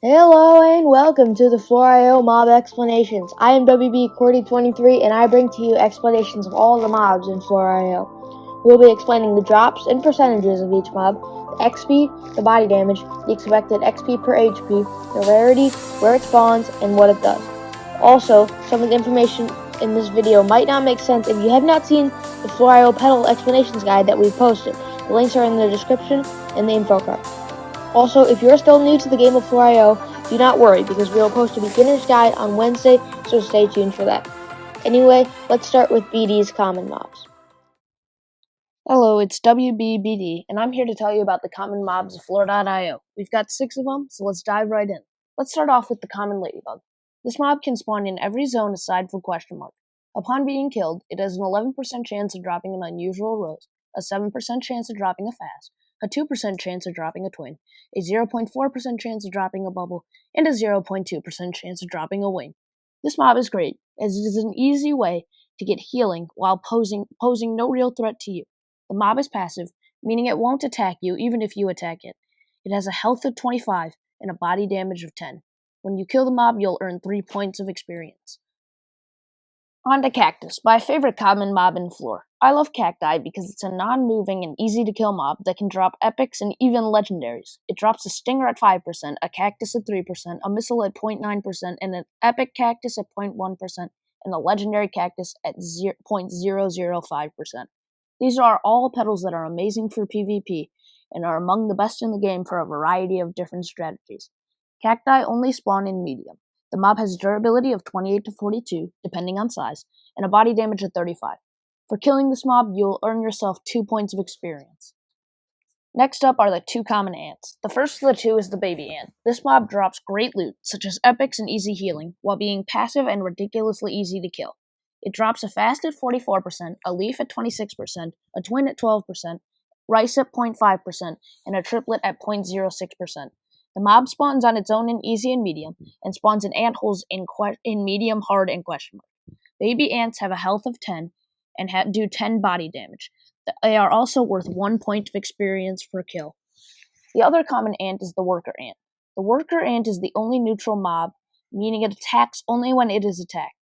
Hello and welcome to the Florio Mob Explanations. I am WB Qwerty23 and I bring to you explanations of all the mobs in Florio. We'll be explaining the drops and percentages of each mob, the XP, the body damage, the expected XP per HP, the rarity, where it spawns, and what it does. Also, some of the information in this video might not make sense if you have not seen the Florio Petal Explanations Guide that we've posted. The links are in the description and the info card. Also, if you're still new to the game of Florio, do not worry because we will post a beginner's guide on Wednesday, so stay tuned for that. Anyway, let's start with BD's common mobs. Hello, it's WBBD, and I'm here to tell you about the common mobs of Floor.io. We've got 6 of them, so let's dive right in. Let's start off with the common Ladybug. This mob can spawn in every zone aside from question mark. Upon being killed, it has an 11% chance of dropping an unusual rose, a 7% chance of dropping a fast, a 2% chance of dropping a twin, a 0.4% chance of dropping a bubble, and a 0.2% chance of dropping a wing. This mob is great, as it is an easy way to get healing while posing no real threat to you. The mob is passive, meaning it won't attack you even if you attack it. It has a health of 25 and a body damage of 10. When you kill the mob, you'll earn 3 points of experience. On to Cactus, my favorite common mob in Floor. I love Cacti because it's a non-moving and easy-to-kill mob that can drop epics and even legendaries. It drops a Stinger at 5%, a Cactus at 3%, a Missile at 0.9%, and an Epic Cactus at 0.1%, and a Legendary Cactus at 0.005%. These are all petals that are amazing for PvP and are among the best in the game for a variety of different strategies. Cacti only spawn in medium. The mob has durability of 28 to 42, depending on size, and a body damage of 35. For killing this mob, you'll earn yourself 2 points of experience. Next up are the 2 common ants. The first of the 2 is the baby ant. This mob drops great loot, such as epics and easy healing, while being passive and ridiculously easy to kill. It drops a fast at 44%, a leaf at 26%, a twin at 12%, rice at 0.5%, and a triplet at 0.06%. The mob spawns on its own in easy and medium, and spawns in ant holes in medium, hard, and question mark. Baby ants have a health of 10 and do 10 body damage. They are also worth 1 point of experience per kill. The other common ant is the worker ant. The worker ant is the only neutral mob, meaning it attacks only when it is attacked.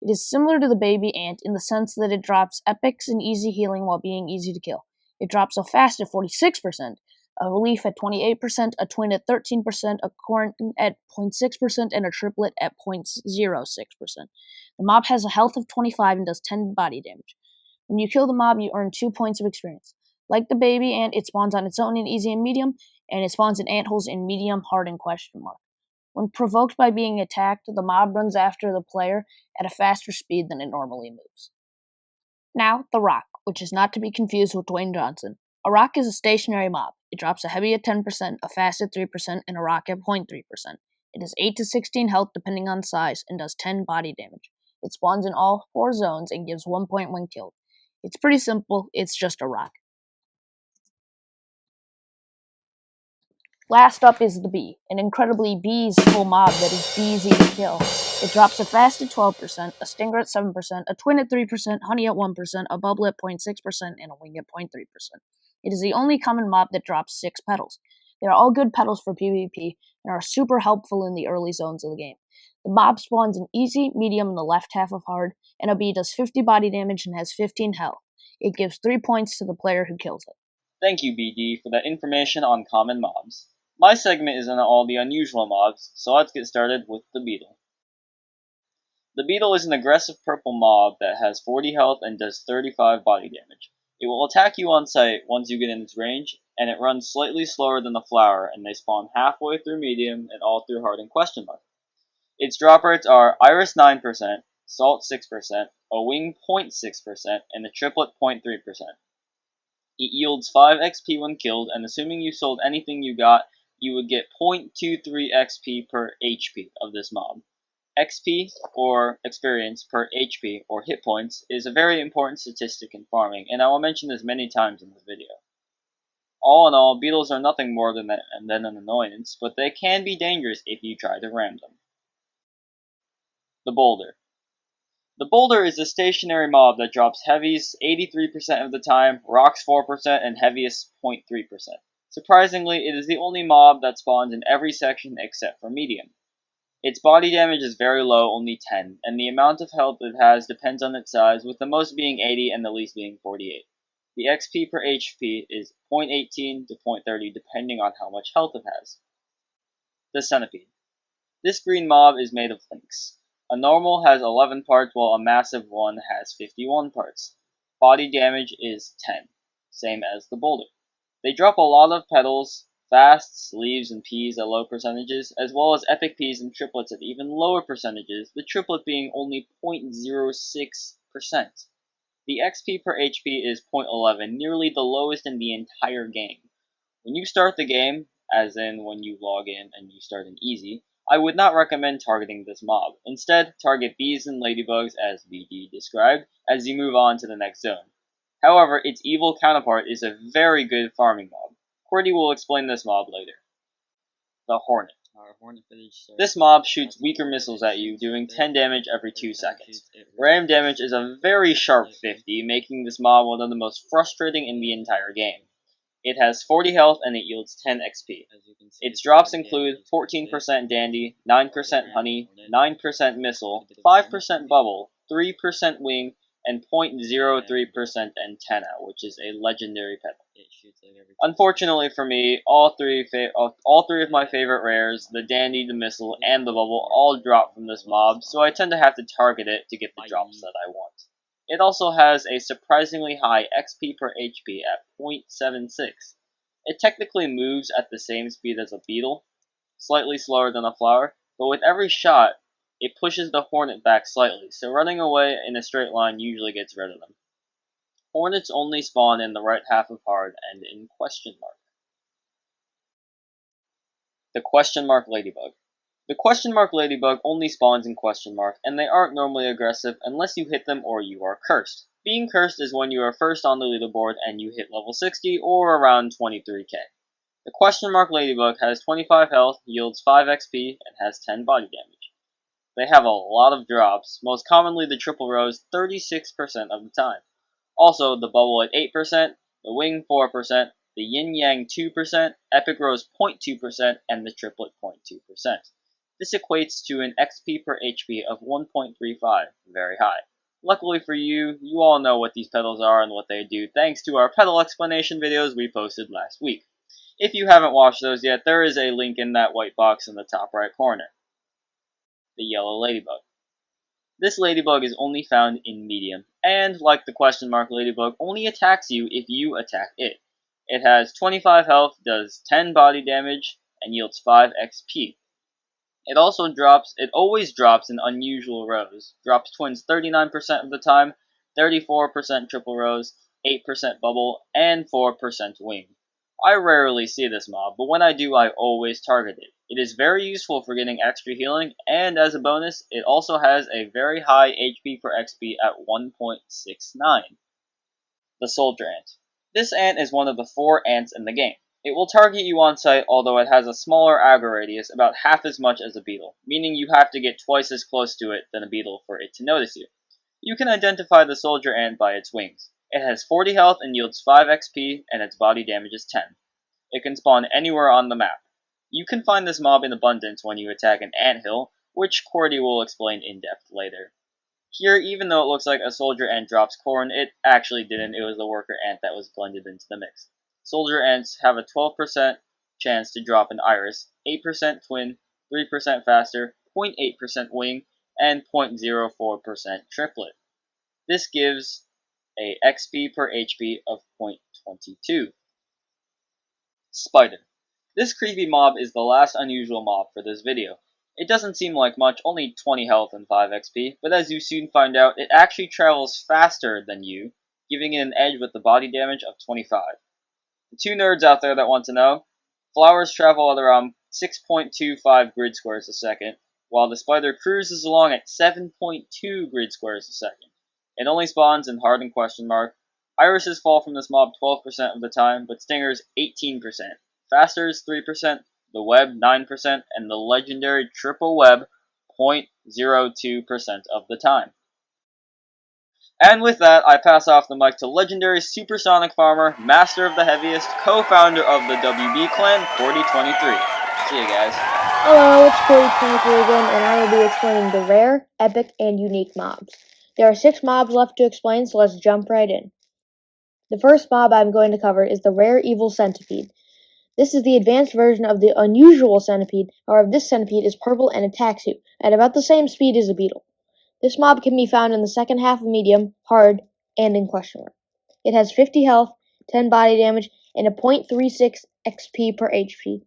It is similar to the baby ant in the sense that it drops epics and easy healing while being easy to kill. It drops a fast at 46%, a leaf at 28%, a twin at 13%, a corn at 0.6%, and a triplet at 0.06%. The mob has a health of 25 and does 10 body damage. When you kill the mob, you earn 2 points of experience. Like the baby ant, it spawns on its own in easy and medium, and it spawns in ant holes in medium, hard, and question mark. When provoked by being attacked, the mob runs after the player at a faster speed than it normally moves. Now, the rock, which is not to be confused with Dwayne Johnson. A rock is a stationary mob. It drops a heavy at 10%, a fast at 3%, and a rock at 0.3%. It has 8 to 16 health depending on size, and does 10 body damage. It spawns in all 4 zones and gives 1 point when killed. It's pretty simple, it's just a rock. Last up is the bee, an incredibly bees-full mob that is easy to kill. It drops a fast at 12%, a stinger at 7%, a twin at 3%, honey at 1%, a bubble at 0.6%, and a wing at 0.3%. It is the only common mob that drops 6 petals. They are all good petals for PvP and are super helpful in the early zones of the game. The mob spawns in easy, medium, and the left half of hard, and a bee does 50 body damage and has 15 health. It gives 3 points to the player who kills it. Thank you, BD, for that information on common mobs. My segment is on all the unusual mobs, so let's get started with the Beetle. The Beetle is an aggressive purple mob that has 40 health and does 35 body damage. It will attack you on sight once you get in its range, and it runs slightly slower than the flower, and they spawn halfway through medium and all through hard and question mark. Its drop rates are Iris 9%, Salt 6%, a Wing 0.6%, and a Triplet 0.3%. It yields 5 XP when killed, and assuming you sold anything you got, you would get 0.23 XP per HP of this mob. XP, or experience, per HP, or hit points, is a very important statistic in farming, and I will mention this many times in this video. All in all, beetles are nothing more than an annoyance, but they can be dangerous if you try to ram them. The Boulder. The Boulder is a stationary mob that drops heavies 83% of the time, rocks 4%, and heaviest 0.3%. Surprisingly, it is the only mob that spawns in every section except for medium. Its body damage is very low, only 10, and the amount of health it has depends on its size, with the most being 80 and the least being 48. The XP per HP is 0.18 to 0.30 depending on how much health it has. The Centipede. This green mob is made of links. A normal has 11 parts while a massive one has 51 parts. Body damage is 10, same as the boulder. They drop a lot of petals, fasts, leaves, and peas at low percentages, as well as epic peas and triplets at even lower percentages, the triplet being only 0.06%. The XP per HP is 0.11, nearly the lowest in the entire game. When you start the game, as in when you log in and you start in easy, I would not recommend targeting this mob. Instead, target bees and ladybugs as BD described as you move on to the next zone. However, its evil counterpart is a very good farming mob. Qwerty will explain this mob later. The Hornet. This mob shoots weaker missiles at you, doing 10 damage every 2 seconds. Ram damage is a very sharp 50, making this mob one of the most frustrating in the entire game. It has 40 health and it yields 10 XP. Its drops include 14% Dandy, 9% Honey, 9% Missile, 5% Bubble, 3% Wing, and 0.03% Antenna, which is a legendary petal. Unfortunately for me, all three of my favorite rares, the Dandy, the Missile, and the Bubble, all drop from this mob, so I tend to have to target it to get the drops that I want. It also has a surprisingly high XP per HP at 0.76. It technically moves at the same speed as a Beetle, slightly slower than a flower, but with every shot, it pushes the Hornet back slightly, so running away in a straight line usually gets rid of them. Hornets only spawn in the right half of hard and in question mark. The question mark Ladybug. The question mark Ladybug only spawns in question mark, and they aren't normally aggressive unless you hit them or you are cursed. Being cursed is when you are first on the leaderboard and you hit level 60 or around 23k. The question mark Ladybug has 25 health, yields 5 XP, and has 10 body damage. They have a lot of drops, most commonly the triple rose 36% of the time. Also, the bubble at 8%, the wing 4%, the yin yang 2%, epic rose 0.2%, and the triplet 0.2%. This equates to an XP per HP of 1.35, very high. Luckily for you, you all know what these petals are and what they do thanks to our petal explanation videos we posted last week. If you haven't watched those yet, there is a link in that white box in the top right corner. The yellow ladybug. This ladybug is only found in medium, and like the question mark ladybug, only attacks you if you attack it. It has 25 health, does 10 body damage, and yields 5 XP. It always drops in unusual rows. Drops twins 39% of the time, 34% triple rows, 8% bubble, and 4% wing. I rarely see this mob, but when I do, I always target it. It is very useful for getting extra healing, and as a bonus, it also has a very high HP per XP at 1.69. The Soldier Ant. This ant is one of the 4 ants in the game. It will target you on sight, although it has a smaller aggro radius, about half as much as a beetle, meaning you have to get twice as close to it than a beetle for it to notice you. You can identify the soldier ant by its wings. It has 40 health and yields 5 XP, and its body damage is 10. It can spawn anywhere on the map. You can find this mob in abundance when you attack an anthill, which Qwerty will explain in depth later. Here, even though it looks like a soldier ant drops corn, it actually didn't. It was the worker ant that was blended into the mix. Soldier ants have a 12% chance to drop an iris, 8% twin, 3% faster, 0.8% wing, and 0.04% triplet. This gives a XP per HP of 0.22. Spider. This creepy mob is the last unusual mob for this video. It doesn't seem like much, only 20 health and 5 XP, but as you soon find out, it actually travels faster than you, giving it an edge with the body damage of 25. The 2 nerds out there that want to know, flowers travel at around 6.25 grid squares a second, while the spider cruises along at 7.2 grid squares a second. It only spawns in hard and question mark. Irises fall from this mob 12% of the time, but stingers 18%. Fasters 3%, the web 9%, and the legendary triple web 0.02% of the time. And with that, I pass off the mic to legendary Supersonic Farmer, Master of the Heaviest, co-founder of the WB Qwerty23. See you guys. Hello, it's Qwerty23 again, and I will be explaining the rare, epic, and unique mobs. There are 6 mobs left to explain, so let's jump right in. The first mob I'm going to cover is the rare evil Centipede. This is the advanced version of the unusual Centipede. However, this Centipede is purple and attacks you at about the same speed as a Beetle. This mob can be found in the second half of medium, hard, and in question mark. It has 50 health, 10 body damage, and a 0.36 XP per HP.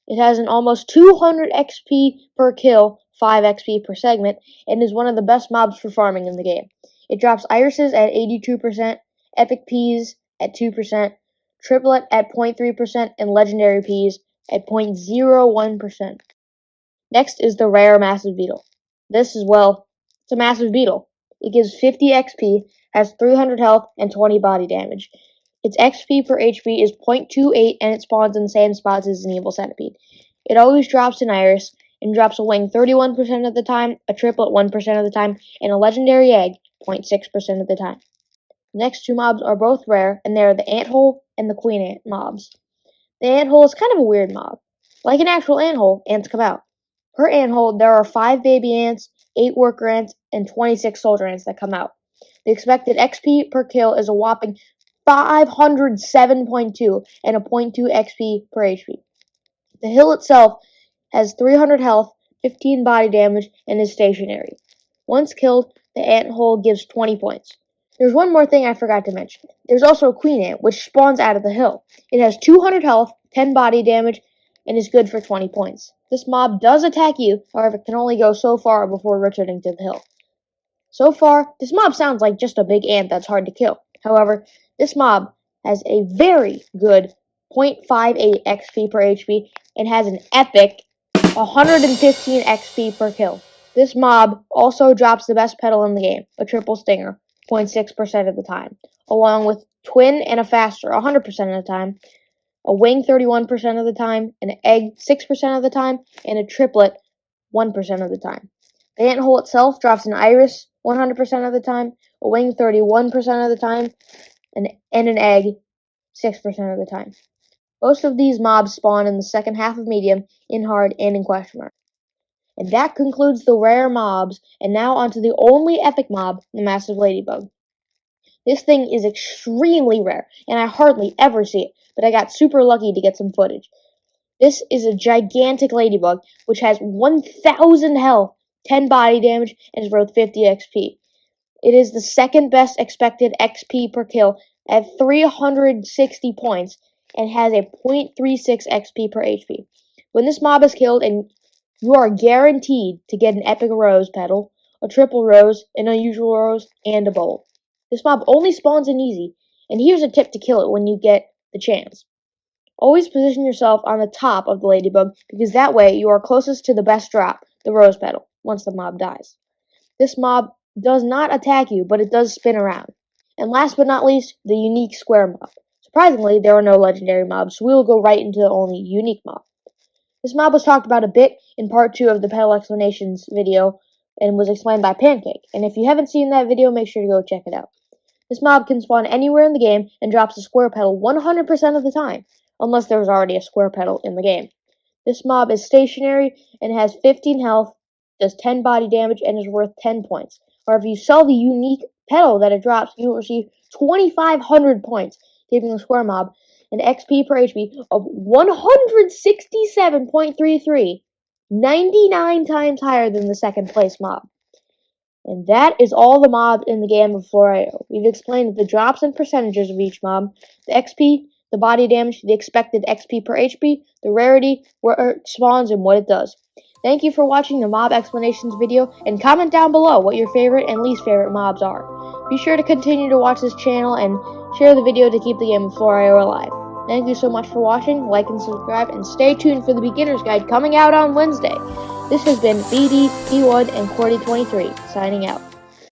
It has an almost 200 XP per kill, 5 XP per segment, and is one of the best mobs for farming in the game. It drops irises at 82%, epic peas at 2%, triplet at 0.3%, and legendary peas at 0.01%. Next is the rare massive beetle. This is, well, it's a massive beetle. It gives 50 XP, has 300 health, and 20 body damage. Its XP per HP is 0.28, and it spawns in the same spots as an evil centipede. It always drops an iris, and drops a wing 31% of the time, a triplet 1% of the time, and a legendary egg 0.6% of the time. The next 2 mobs are both rare, and they are the anthole and the queen ant mobs. The anthole is kind of a weird mob. Like an actual anthole, ants come out. Per anthole, there are 5 baby ants, 8 worker ants, and 26 soldier ants that come out. The expected XP per kill is a whopping 507.2 and a 0.2 XP per HP. The hill itself has 300 health, 15 body damage, and is stationary. Once killed, the ant hole gives 20 points. There's one more thing I forgot to mention. There's also a queen ant, which spawns out of the hill. It has 200 health, 10 body damage, and is good for 20 points. This mob does attack you, however, it can only go so far before returning to the hill. So far, this mob sounds like just a big ant that's hard to kill. However, this mob has a very good 0.58 XP per HP and has an epic 115 XP per kill. This mob also drops the best petal in the game, a triple stinger, 0.6% of the time, along with twin and a faster 100% of the time, a wing 31% of the time, an egg 6% of the time, and a triplet 1% of the time. The ant hole itself drops an iris 100% of the time, a wing 31% of the time, and an egg 6% of the time. Most of these mobs spawn in the second half of medium, in hard, and in question mark. And that concludes the rare mobs, and now onto the only epic mob, the massive ladybug. This thing is extremely rare, and I hardly ever see it, but I got super lucky to get some footage. This is a gigantic ladybug, which has 1,000 health, 10 body damage, and is worth 50 XP. It is the second best expected XP per kill at 360 points, and has a 0.36 XP per HP. When this mob is killed, and you are guaranteed to get an epic rose petal, a triple rose, an unusual rose, and a bowl. This mob only spawns in easy, and here's a tip to kill it when you get the chance. Always position yourself on the top of the ladybug, because that way you are closest to the best drop, the rose petal, once the mob dies. This mob does not attack you, but it does spin around. And last but not least, the unique square mob. Surprisingly, there are no legendary mobs, so we will go right into the only unique mob. This mob was talked about a bit in part 2 of the petal explanations video, and was explained by Pancake, and if you haven't seen that video, make sure to go check it out. This mob can spawn anywhere in the game and drops a square petal 100% of the time, unless there was already a square petal in the game. This mob is stationary and has 15 health, does 10 body damage, and is worth 10 points. Or if you sell the unique petal that it drops, you will receive 2,500 points, giving the square mob an XP per HP of 167.33, 99 times higher than the second place mob. And that is all the mobs in the game of Florio. We've explained the drops and percentages of each mob, the XP, the body damage, the expected XP per HP, the rarity, where it spawns, and what it does. Thank you for watching the mob explanations video, and comment down below what your favorite and least favorite mobs are. Be sure to continue to watch this channel and share the video to keep the game of Florio alive. Thank you so much for watching, like and subscribe, and stay tuned for the beginner's guide coming out on Wednesday. This has been BD, B1, and Qwerty23, signing out.